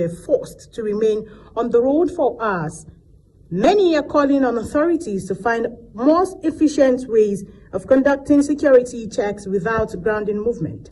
They're forced to remain on the road for hours. Many are calling on authorities to find more efficient ways of conducting security checks without grounding movement.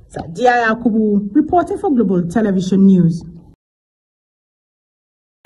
Sadia Yakubu, reporting for Global Television News.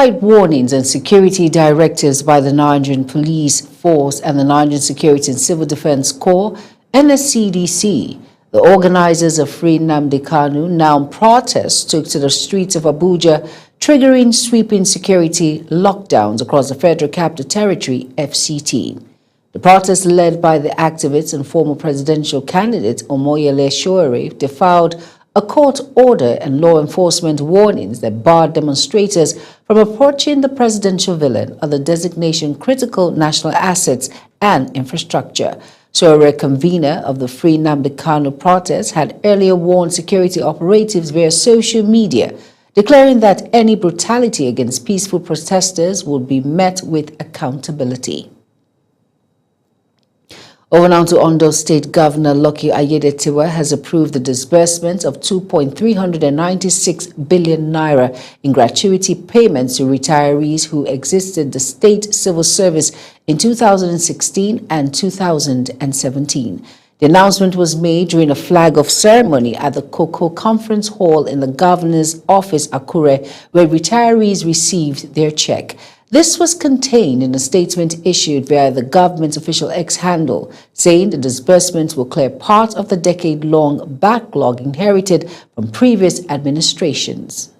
Warnings and security directives by the Nigerian Police Force and the Nigerian Security and Civil Defense Corps, NSCDC, the organizers of Free Nnamdi Kanu now protests took to the streets of Abuja, triggering sweeping security lockdowns across the Federal Capital Territory, FCT. The protest, led by the activists and former presidential candidate Omoyele Sowore, defied a court order and law enforcement warnings that barred demonstrators from approaching the presidential villa or the designation critical national assets and infrastructure. Sowore, convener of the Free Nnamdi Kanu protest, had earlier warned security operatives via social media, declaring that any brutality against peaceful protesters would be met with accountability. Over now to Ondo State Governor Lucky Ayedatiwa has approved the disbursement of 2.396 billion naira in gratuity payments to retirees who exited the state civil service in 2016 and 2017. The announcement was made during a flag-off ceremony at the Cocoa Conference Hall in the Governor's Office, Akure, where retirees received their check. This was contained in a statement issued via the government's official X handle, saying the disbursements will clear part of the decade-long backlog inherited from previous administrations.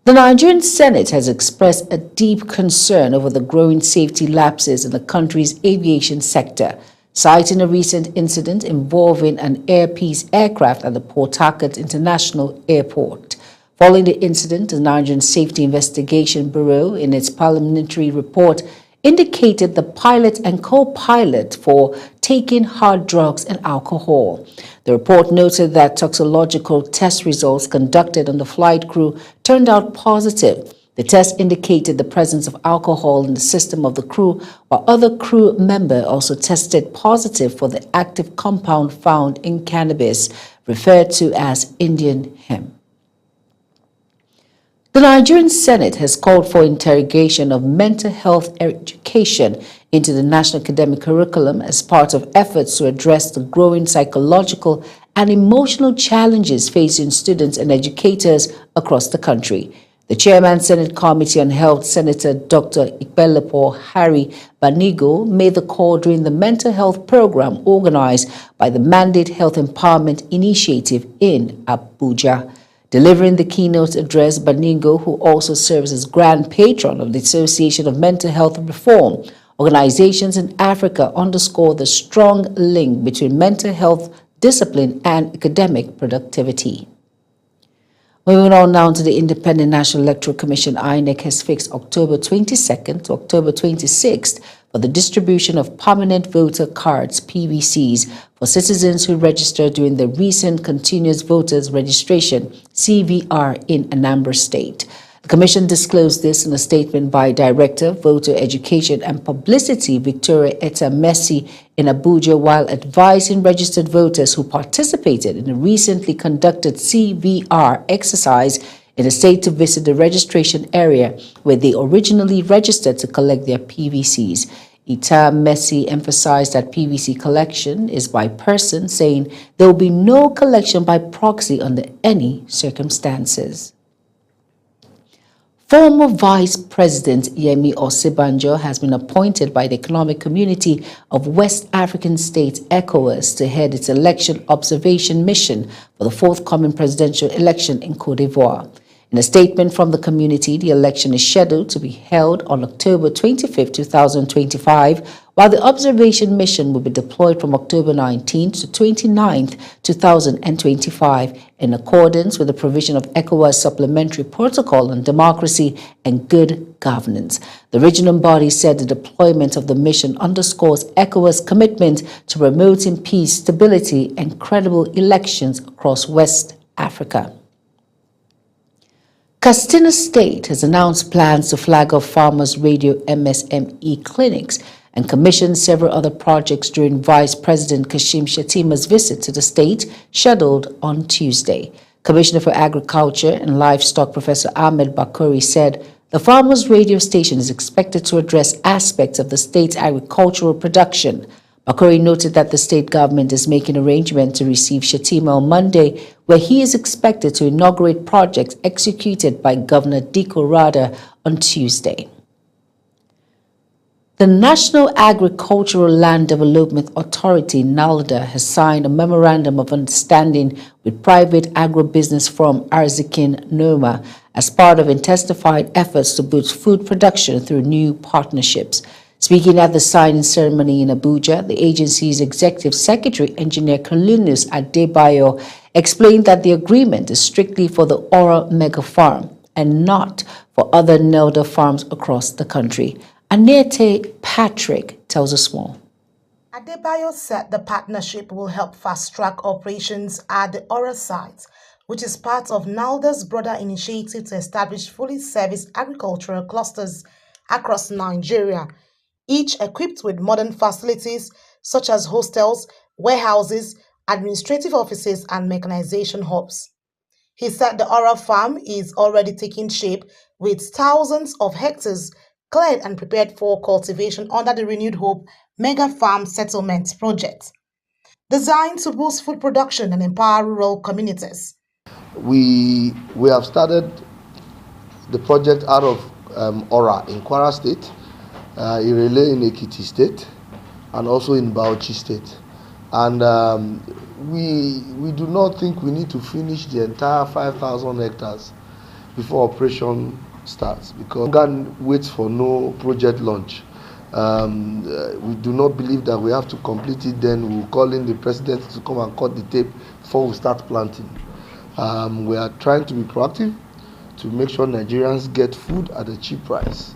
The Nigerian Senate has expressed a deep concern over the growing safety lapses in the country's aviation sector, citing a recent incident involving an Air Peace aircraft at the Port Harcourt International Airport. Following the incident, the Nigerian Safety Investigation Bureau, in its parliamentary report, indicated the pilot and co-pilot for taking hard drugs and alcohol. The report noted that toxicological test results conducted on the flight crew turned out positive. The test indicated the presence of alcohol in the system of the crew, while other crew members also tested positive for the active compound found in cannabis, referred to as Indian hemp. The Nigerian Senate has called for interrogation of mental health education into the national academic curriculum as part of efforts to address the growing psychological and emotional challenges facing students and educators across the country. The Chairman Senate Committee on Health, Senator Dr. Ikpelepo Harry Banigo, made the call during the mental health program organized by the Mandate Health Empowerment Initiative in Abuja. Delivering the keynote address, Banigo, who also serves as Grand Patron of the Association of Mental Health Reform Organizations in Africa, underscored the strong link between mental health discipline and academic productivity. Moving on now to the Independent National Electoral Commission, INEC has fixed October 22nd to October 26th for the distribution of permanent voter cards, PVCs, for citizens who registered during the recent Continuous Voters Registration, CVR, in Anambra State. The Commission disclosed this in a statement by Director, Voter Education and Publicity, Victoria Etta Messi, in Abuja, while advising registered voters who participated in a recently conducted CVR exercise in the state to visit the registration area where they originally registered to collect their PVCs. Etta Messi emphasized that PVC collection is by person, saying there will be no collection by proxy under any circumstances. Former Vice President Yemi Osibanjo has been appointed by the Economic Community of West African States, ECOWAS, to head its election observation mission for the forthcoming presidential election in Côte d'Ivoire. In a statement from the community, the election is scheduled to be held on October 25, 2025, while the observation mission will be deployed from October 19 to 29, 2025, in accordance with the provision of ECOWAS Supplementary Protocol on Democracy and Good Governance. The regional body said the deployment of the mission underscores ECOWAS' commitment to promoting peace, stability, and credible elections across West Africa. Katsina State has announced plans to flag off farmers' radio MSME clinics and commissioned several other projects during Vice President Kashim Shettima's visit to the state, scheduled on Tuesday. Commissioner for Agriculture and Livestock, Professor Ahmed Bakori, said the Farmers Radio station is expected to address aspects of the state's agricultural production. Bakori noted that the state government is making arrangements to receive Shatima on Monday, where he is expected to inaugurate projects executed by Governor Diko Rada on Tuesday. The National Agricultural Land Development Authority, NALDA, has signed a memorandum of understanding with private agribusiness firm Arzikin Noma as part of intensified efforts to boost food production through new partnerships. Speaking at the signing ceremony in Abuja, the agency's executive secretary, Engineer Carlinus Adebayo, explained that the agreement is strictly for the Ora Mega Farm and not for other NALDA farms across the country. Anete Patrick tells us more. Adebayo said the partnership will help fast-track operations at the Ora site, which is part of NALDA's broader initiative to establish fully serviced agricultural clusters across Nigeria, each equipped with modern facilities such as hostels, warehouses, administrative offices, and mechanization hubs. He said the Ora farm is already taking shape with thousands of hectares cleared and prepared for cultivation under the Renewed Hope Mega Farm Settlement Project, designed to boost food production and empower rural communities. We have started the project out of Ora in Kwara State, Irele in Ekiti State, and also in Bauchi State. And we do not think we need to finish the entire 5,000 hectares before operation starts, because Ghana waits for no project launch. We do not believe that we have to complete it, then we'll call in the president to come and cut the tape before we start planting. We are trying to be proactive to make sure Nigerians get food at a cheap price.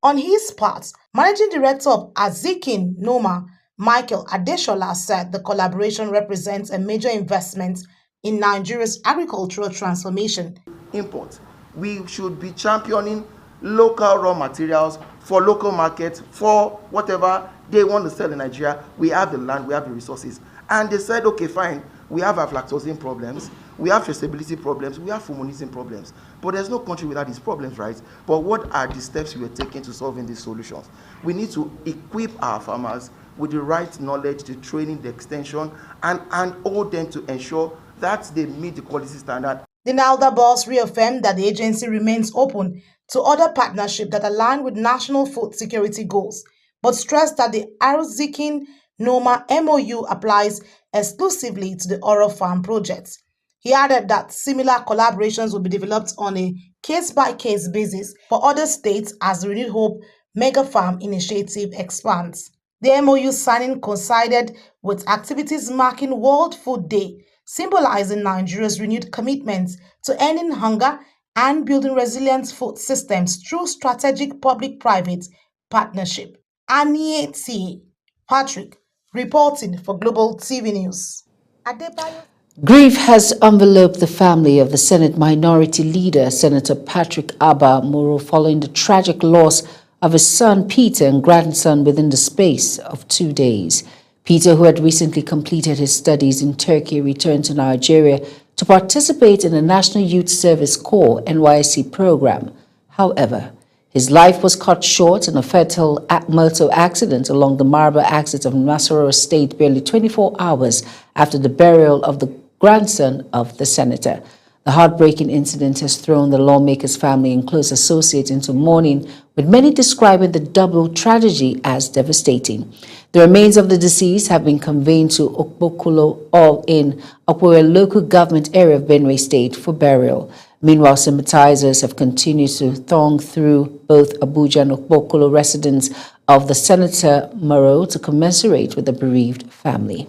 On his part, Managing Director of Arzikin Noma, Michael Adeshola, said the collaboration represents a major investment in Nigeria's agricultural transformation. Import. We should be championing local raw materials for local markets, for whatever they want to sell in Nigeria. We have the land, we have the resources. And they said, okay, fine, we have aflatoxin problems, we have traceability problems, we have fumonisin problems. But there's no country without these problems, right? But what are the steps we are taking to solving these solutions? We need to equip our farmers with the right knowledge, the training, the extension, and all them to ensure that they meet the quality standard. The NALDA boss reaffirmed that the agency remains open to other partnerships that align with national food security goals, but stressed that the Arzikin Noma MOU applies exclusively to the Ora Farm project. He added that similar collaborations will be developed on a case-by-case basis for other states as the Renewed Hope Mega Farm initiative expands. The MOU signing coincided with activities marking World Food Day, symbolizing Nigeria's renewed commitment to ending hunger and building resilient food systems through strategic public-private partnership. Anete Patrick, reporting for Global TV News. Adebayo. Grief has enveloped the family of the Senate Minority Leader, Senator Patrick Abba Moro, following the tragic loss of his son Peter and grandson within the space of 2 days. Peter, who had recently completed his studies in Turkey, returned to Nigeria to participate in the National Youth Service Corps NYSC program. However, his life was cut short in a fatal motor accident along the Maraba axis of Nasarawa State barely 24 hours after the burial of the grandson of the senator. The heartbreaking incident has thrown the lawmaker's family and close associates into mourning, with many describing the double tragedy as devastating. The remains of the deceased have been conveyed to Okpokolo, all in Akure local government area of Benue State, for burial. Meanwhile, sympathizers have continued to throng through both Abuja and Okpokolo residents of the Senator Moro to commiserate with the bereaved family.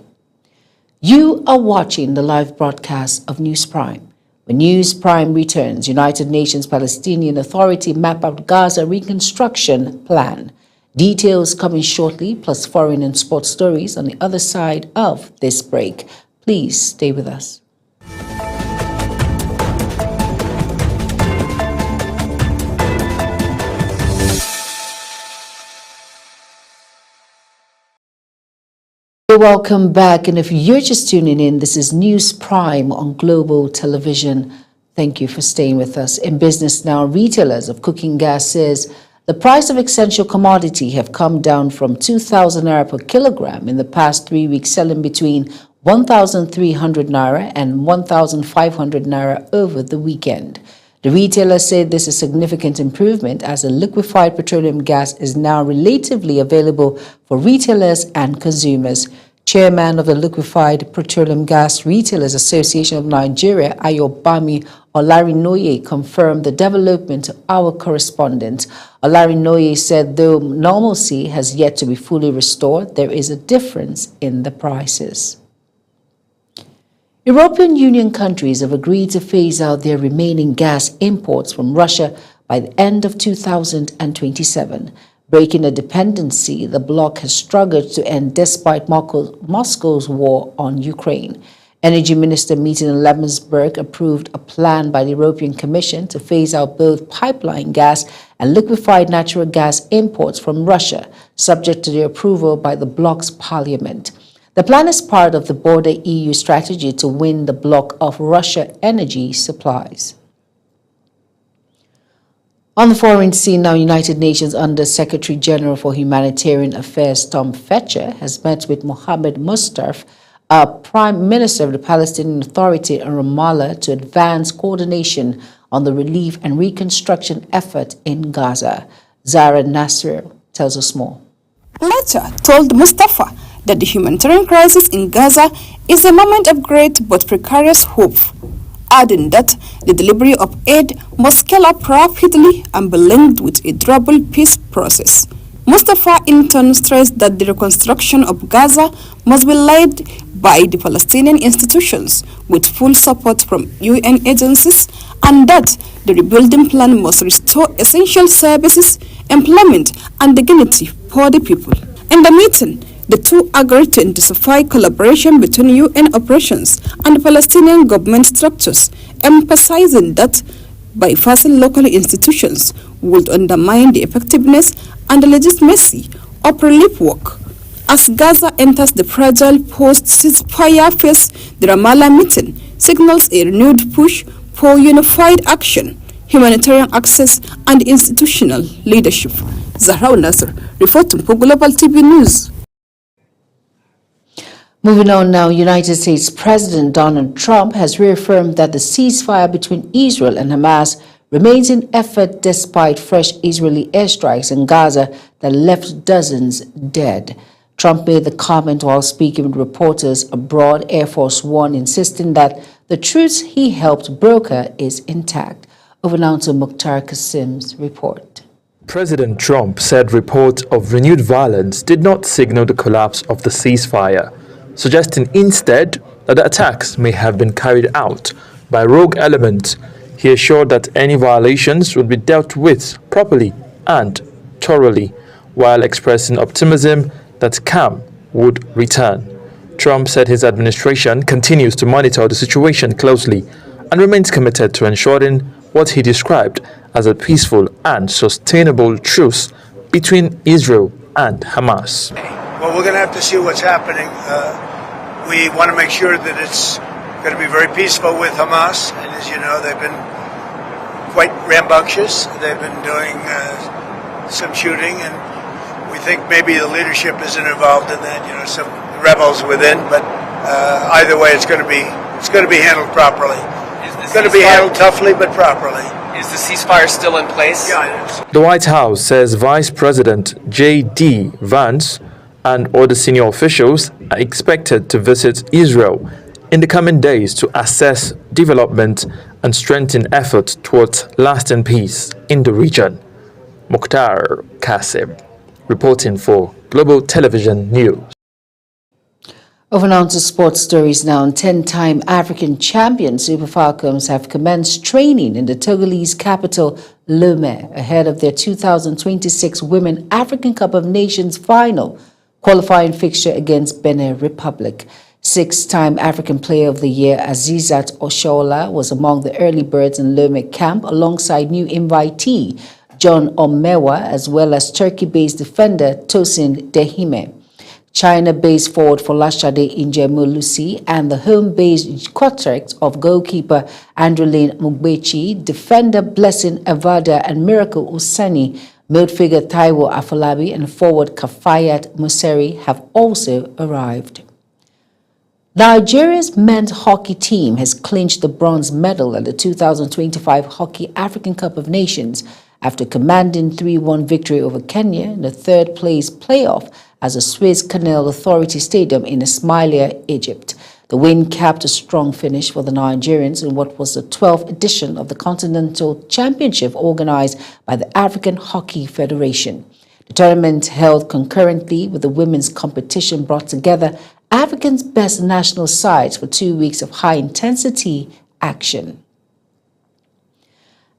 You are watching the live broadcast of News Prime. When News Prime returns, United Nations Palestinian Authority map out Gaza reconstruction plan. Details coming shortly, plus foreign and sports stories on the other side of this break. Please stay with us. Welcome back. And if you're just tuning in, this is News Prime on Global Television. Thank you for staying with us. In Business Now, retailers of cooking gas says the price of essential commodity have come down from 2,000 naira per kilogram in the past 3 weeks, selling between 1,300 naira and 1,500 naira over the weekend. The retailers say this is a significant improvement as the liquefied petroleum gas is now relatively available for retailers and consumers. Chairman of the Liquefied Petroleum Gas Retailers Association of Nigeria, Ayobami Olarinoye, confirmed the development to our correspondent. Olarinoye said though normalcy has yet to be fully restored, there is a difference in the prices. European Union countries have agreed to phase out their remaining gas imports from Russia by the end of 2027. Breaking a dependency the bloc has struggled to end despite Moscow's war on Ukraine. Energy Minister meeting in Lemonburg approved a plan by the European Commission to phase out both pipeline gas and liquefied natural gas imports from Russia, subject to the approval by the bloc's parliament. The plan is part of the broader EU strategy to win the bloc of Russia energy supplies. On the foreign scene now, United Nations Under Secretary General for Humanitarian Affairs Tom Fletcher has met with Mohammed Mustapha, Prime Minister of the Palestinian Authority in Ramallah, to advance coordination on the relief and reconstruction effort in Gaza. Zara Nasser tells us more. Fletcher told Mustafa that the humanitarian crisis in Gaza is a moment of great but precarious hope, adding that the delivery of aid must scale up rapidly and be linked with a durable peace process. Mustafa in turn stressed that the reconstruction of Gaza must be led by the Palestinian institutions with full support from UN agencies, and that the rebuilding plan must restore essential services, employment, and dignity for the people. In the meeting, the two agreed to intensify collaboration between UN operations and Palestinian government structures, emphasizing that bypassing local institutions would undermine the effectiveness and the legitimacy of relief work. As Gaza enters the fragile post-ceasefire phase, the Ramallah meeting signals a renewed push for unified action, humanitarian access, and institutional leadership. Zahra Nasser, reporting for Global TV News. Moving on now, United States President Donald Trump has reaffirmed that the ceasefire between Israel and Hamas remains in effect despite fresh Israeli airstrikes in Gaza that left dozens dead. Trump made the comment while speaking with reporters aboard Air Force One, insisting that the truce he helped broker is intact. Over now to Mukhtar Kasim's report. President Trump said reports of renewed violence did not signal the collapse of the ceasefire, suggesting instead that the attacks may have been carried out by rogue elements. He assured that any violations would be dealt with properly and thoroughly, while expressing optimism that calm would return. Trump said his administration continues to monitor the situation closely and remains committed to ensuring what he described as a peaceful and sustainable truce between Israel and Hamas. Well, we're going to have to see what's happening. We want to make sure that it's going to be very peaceful with Hamas. And as you know, they've been quite rambunctious. They've been doing some shooting, and we think maybe the leadership isn't involved in that. You know, some rebels within. But either way, it's going to be handled properly. It's going to be handled toughly but properly. Is the ceasefire still in place? Yeah, it is. The White House says Vice President J.D. Vance and other senior officials are expected to visit Israel in the coming days to assess development and strengthen efforts towards lasting peace in the region. Mukhtar Kasim, reporting for Global Television News. Over now to sports stories now. 10-time African champion Super Falcons have commenced training in the Togolese capital, Lomé, ahead of their 2026 Women African Cup of Nations final qualifying fixture against Benin Republic. 6-time African Player of the Year Azizat Oshoala was among the early birds in Lomé camp alongside new invitee John Omewa, as well as Turkey-based defender Tosin Dehime. China-based forward Folashade Injemolusi and the home-based quartet of goalkeeper Andreline Mugbechi, defender Blessing Evada and Miracle Useni, midfielder Taiwo Afolabi and forward Kafayat Museri have also arrived. Nigeria's men's hockey team has clinched the bronze medal at the 2025 Hockey African Cup of Nations after commanding 3-1 victory over Kenya in the third-place playoff at the Suez Canal Authority Stadium in Ismailia, Egypt. The win capped a strong finish for the Nigerians in what was the 12th edition of the Continental Championship organized by the African Hockey Federation. The tournament, held concurrently with the women's competition, brought together Africa's best national sides for 2 weeks of high-intensity action.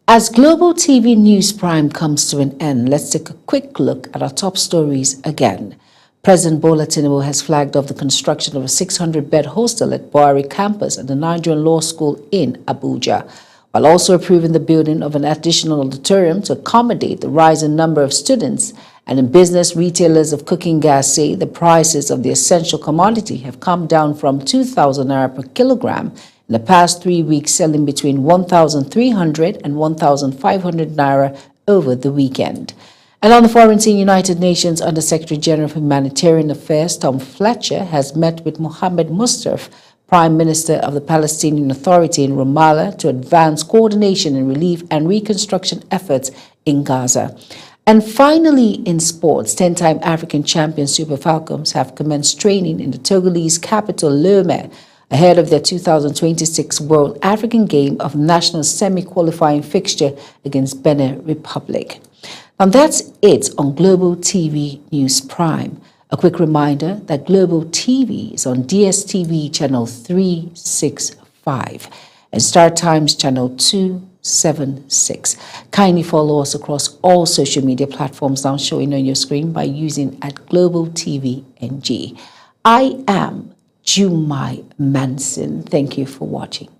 As Global TV News Prime comes to an end, let's take a quick look at our top stories again. President Bola Tinubu has flagged off the construction of a 600-bed hostel at Boari campus at the Nigerian Law School in Abuja, while also approving the building of an additional auditorium to accommodate the rising number of students. And in business, retailers of cooking gas say the prices of the essential commodity have come down from 2,000 naira per kilogram in the past 3 weeks, selling between 1,300 and 1,500 naira over the weekend. And on the foreign scene, United Nations Under-Secretary General for Humanitarian Affairs Tom Fletcher has met with Mohammed Mustapha, Prime Minister of the Palestinian Authority in Ramallah, to advance coordination in relief and reconstruction efforts in Gaza. And finally, in sports, 10-time African champion Super Falcons have commenced training in the Togolese capital Lomé ahead of their 2026 World African Game of National semi-qualifying fixture against Benin Republic. And that's it on Global TV News Prime. A quick reminder that Global TV is on DSTV channel 365 and Star Times channel 276. Kindly follow us across all social media platforms now showing on your screen by using @Global TV NG. I am Jumai Manson. Thank you for watching.